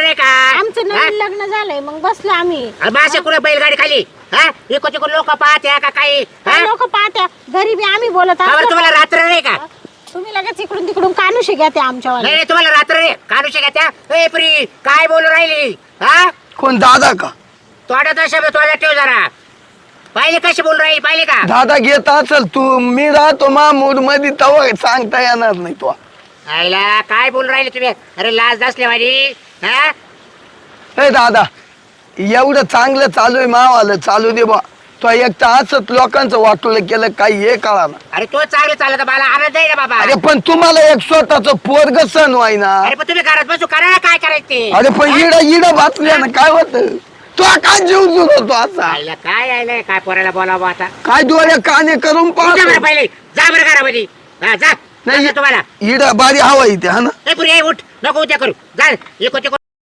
नाही का आमचं नवीन लग्न झालंय मग बसलो आम्ही. मासे कुठे बैलगाडी खाली इको तिकडे लोक पाहते का काही लोक पाहत्या घरी बी आम्ही बोलत तुम्हाला रात्र नाही का तुम्ही लगेच इकडून तिकडून कानूशी घ्या ते आमच्या नाही तुम्हाला रात्र रे काढू का त्या प्री काय बोलू राहिली कोण दादा का तोडा शब्द तोडा ठेव जरा पाहिले कशी बोलू राहिली पाहिले का दादा घेत असेल तू मी राहतो मा मूड मध्ये तवा सांगता येणार नाही तो आईला काय बोलू राहिले तुम्ही अरे लाज असले माझी हे दादा एवढं चांगलं चालू आहे मावाला चालू दे बा तो एकटा असत लोकांचं वाटलं केलं काही हे कळा ना अरे तो चांगलं चालत मला आनंद आहे ना बाबा अरे पण तुम्हाला एक स्वतःच पोरग सण व्हाय ना अरे पण तुम्ही घरात बसू करा ना काय करायचं ते अरे पण इड बातल्या ना काय होत तो काय जीव जुळ होतो असा आईला काय आयलाय काय पोराला बोलावं आता काय डोळे काने करून जा बरं पाहतो पहिले जा बरं घरामध्ये जा नाही तुम्हाला इड बारी हवा इथे हा ना ए पुरी उठ नको उद्या करू जा इको तिको